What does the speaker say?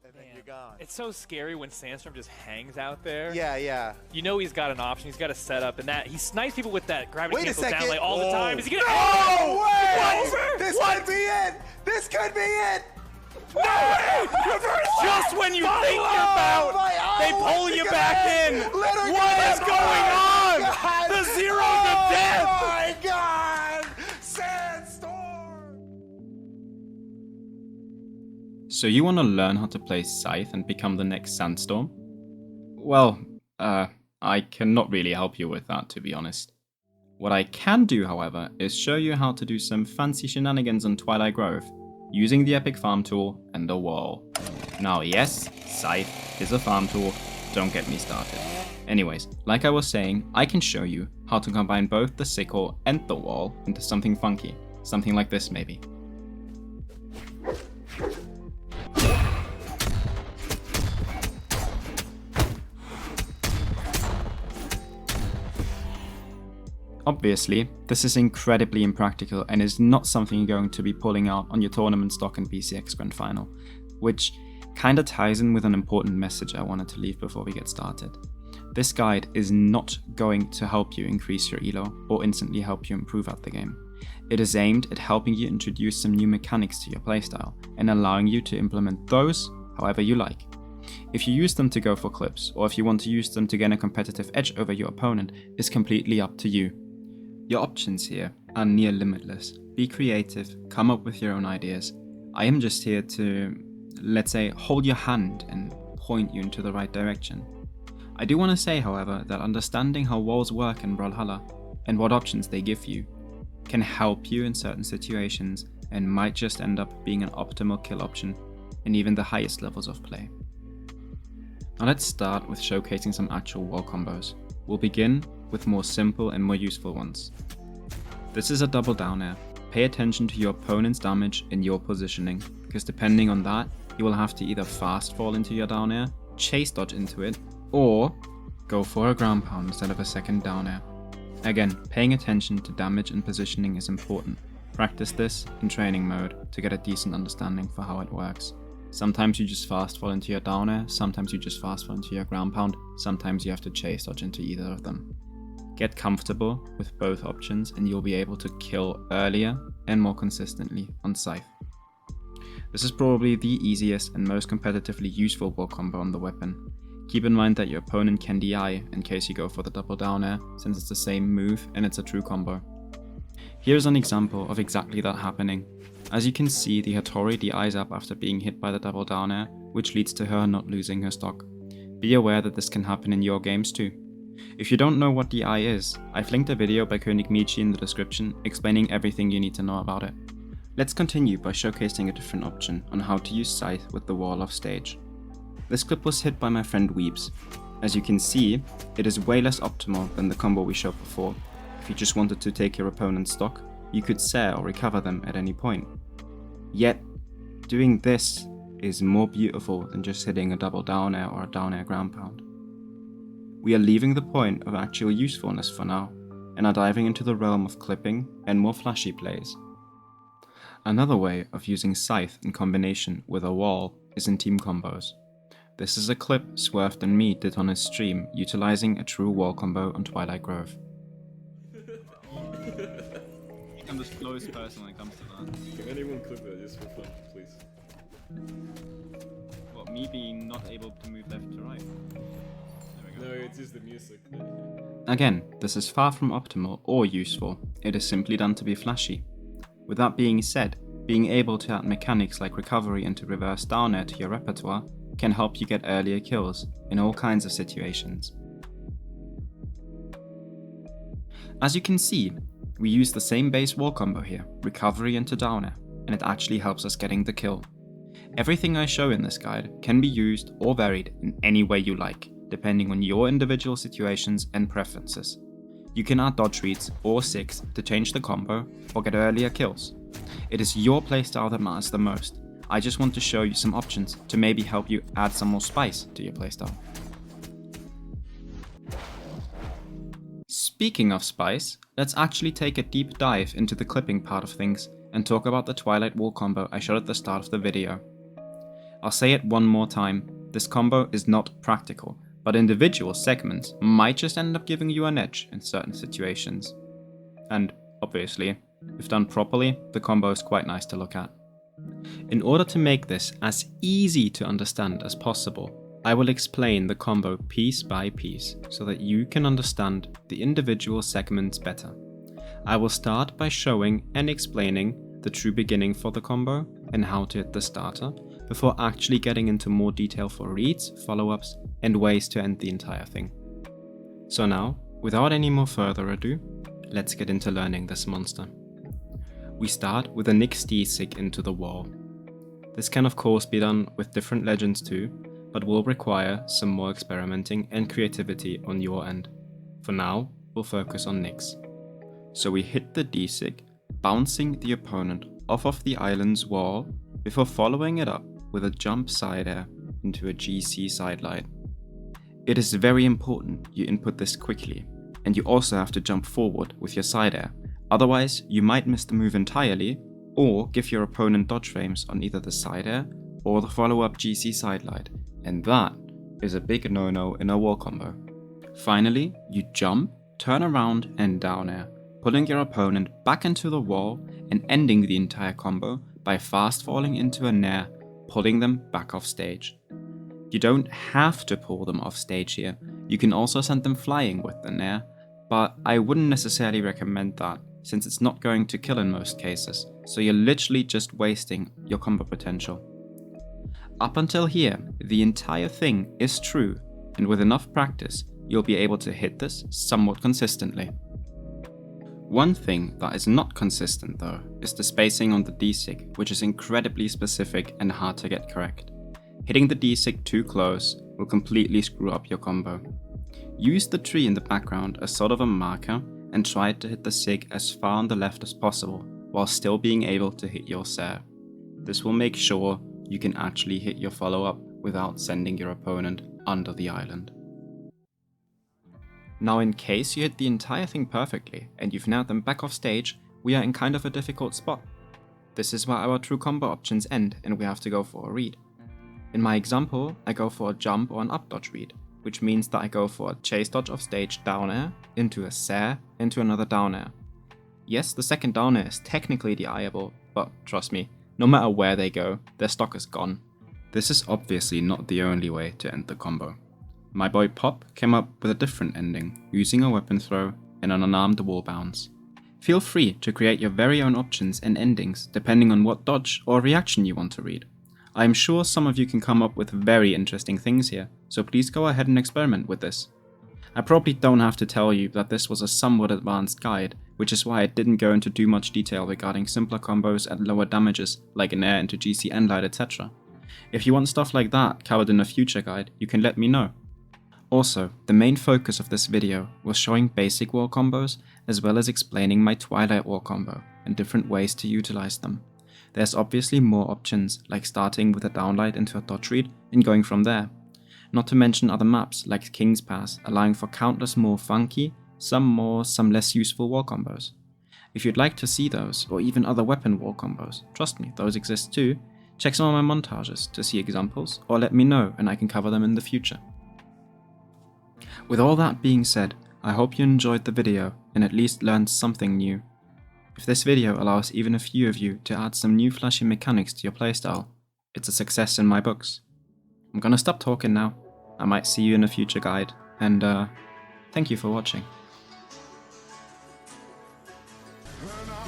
and then you're gone. It's so scary when Sandstorm just hangs out there. Yeah, yeah. You know he's got an option. He's got a setup, and that he snipes people with that gravity Wait a cancel down second. like all the time. Is he gonna? No way! What? This could be it. This could be it. No! Reverse! Just when you think you're out, they pull you back in. What is going on? The zero to death. Oh my God! Sandstorm. So you want to learn how to play Scythe and become the next Sandstorm? Well, I cannot really help you with that, to be honest. What I can do, however, is show you how to do some fancy shenanigans on Twilight Grove, using the epic farm tool and the wall. Now yes, Scythe is a farm tool, don't get me started. Anyways, like I was saying, I can show you how to combine both the sickle and the wall into something funky. Something like this maybe. Obviously, this is incredibly impractical and is not something you're going to be pulling out on your tournament stock and BCX Grand Final, which kinda ties in with an important message I wanted to leave before we get started. This guide is not going to help you increase your elo or instantly help you improve at the game. It is aimed at helping you introduce some new mechanics to your playstyle and allowing you to implement those however you like. If you use them to go for clips, or if you want to use them to gain a competitive edge over your opponent, is completely up to you. Your options here are near limitless. Be creative, come up with your own ideas. I am just here to, let's say, hold your hand and point you into the right direction. I do want to say, however, that understanding how walls work in Brawlhalla and what options they give you can help you in certain situations and might just end up being an optimal kill option in even the highest levels of play. Now let's start with showcasing some actual wall combos. We'll begin with more simple and more useful ones. This is a double down air. Pay attention to your opponent's damage and your positioning, because depending on that, you will have to either fast fall into your down air, chase dodge into it, or go for a ground pound instead of a second down air. Again, paying attention to damage and positioning is important. Practice this in training mode to get a decent understanding for how it works. Sometimes you just fast fall into your down air, sometimes you just fast fall into your ground pound, sometimes you have to chase dodge into either of them. Get comfortable with both options and you'll be able to kill earlier and more consistently on Scythe. This is probably the easiest and most competitively useful wall combo on the weapon. Keep in mind that your opponent can DI in case you go for the double down air, since it's the same move and it's a true combo. Here's an example of exactly that happening. As you can see, the Hattori DIs up after being hit by the double down air, which leads to her not losing her stock. Be aware that this can happen in your games too. If you don't know what DI is, I've linked a video by König Michi in the description explaining everything you need to know about it. Let's continue by showcasing a different option on how to use Scythe with the wall off stage. This clip was hit by my friend Weebs. As you can see, it is way less optimal than the combo we showed before. If you just wanted to take your opponent's stock, you could sell or recover them at any point. Yet, doing this is more beautiful than just hitting a double down air or a down air ground pound. We are leaving the point of actual usefulness for now, and are diving into the realm of clipping and more flashy plays. Another way of using Scythe in combination with a wall is in Teamcombos. This is a clip Swerved and me did on his stream utilizing a true wall combo on Twilight Grove. I'm the slowest person when it comes to that. Can anyone clip that just for fun, please? What, me being not able to move left to right? No, it's just the music. Again, this is far from optimal or useful, it is simply done to be flashy. With that being said, being able to add mechanics like recovery into reverse down air to your repertoire can help you get earlier kills in all kinds of situations. As you can see, we use the same base wall combo here, recovery into down air, and it actually helps us getting the kill. Everything I show in this guide can be used or varied in any way you like, depending on your individual situations and preferences. You can add dodge reads or sigs to change the combo or get earlier kills. It is your playstyle that matters the most. I just want to show you some options to maybe help you add some more spice to your playstyle. Speaking of spice, let's actually take a deep dive into the clipping part of things and talk about the Twilight wall combo I showed at the start of the video. I'll say it one more time, this combo is not practical, but individual segments might just end up giving you an edge in certain situations. And obviously, if done properly, the combo is quite nice to look at. In order to make this as easy to understand as possible, I will explain the combo piece by piece so that you can understand the individual segments better. I will start by showing and explaining the true beginning for the combo and how to hit the starter, before actually getting into more detail for reads, follow-ups, and ways to end the entire thing. So now, without any more further ado, let's get into learning this monster. We start with a Nyx D-Sig into the wall. This can of course be done with different legends too, but will require some more experimenting and creativity on your end. For now, we'll focus on Nyx. So we hit the D-Sig, bouncing the opponent off of the island's wall before following it up with a jump side air into a GC sidelight. It is very important you input this quickly, and you also have to jump forward with your side air, otherwise you might miss the move entirely or give your opponent dodge frames on either the side air or the follow-up GC sidelight, and that is a big no-no in a wall combo. Finally, you jump, turn around and down air, pulling your opponent back into the wall and ending the entire combo by fast falling into a nair, pulling them back off stage. You don't have to pull them off stage here, you can also send them flying with the nair, but I wouldn't necessarily recommend that since it's not going to kill in most cases, so you're literally just wasting your combo potential. Up until here, the entire thing is true, and with enough practice, you'll be able to hit this somewhat consistently. One thing that is not consistent though, is the spacing on the D-Sig, which is incredibly specific and hard to get correct. Hitting the D-Sig too close will completely screw up your combo. Use the tree in the background as sort of a marker and try to hit the Sig as far on the left as possible, while still being able to hit your Ser. This will make sure you can actually hit your follow-up without sending your opponent under the island. Now in case you hit the entire thing perfectly and you've nailed them back off stage, we are in kind of a difficult spot. This is where our true combo options end and we have to go for a read. In my example, I go for a jump or an up dodge read, which means that I go for a chase dodge off stage down air, into a Ser, into another down air. Yes, the second down air is technically deiable, but trust me, no matter where they go, their stock is gone. This is obviously not the only way to end the combo. My boy Pop came up with a different ending, using a weapon throw and an unarmed wall bounce. Feel free to create your very own options and endings depending on what dodge or reaction you want to read. I am sure some of you can come up with very interesting things here, so please go ahead and experiment with this. I probably don't have to tell you that this was a somewhat advanced guide, which is why I didn't go into too much detail regarding simpler combos at lower damages like an air into GC endlight, etc. If you want stuff like that covered in a future guide, you can let me know. Also, the main focus of this video was showing basic wall combos as well as explaining my Twilight wall combo and different ways to utilize them. There's obviously more options like starting with a downlight into a dodge read and going from there. Not to mention other maps like King's Pass allowing for countless more funky, some more, some less useful wall combos. If you'd like to see those or even other weapon wall combos, trust me, those exist too, check some of my montages to see examples or let me know and I can cover them in the future. With all that being said, I hope you enjoyed the video and at least learned something new. If this video allows even a few of you to add some new flashy mechanics to your playstyle, it's a success in my books. I'm gonna stop talking now. I might see you in a future guide, and thank you for watching. When I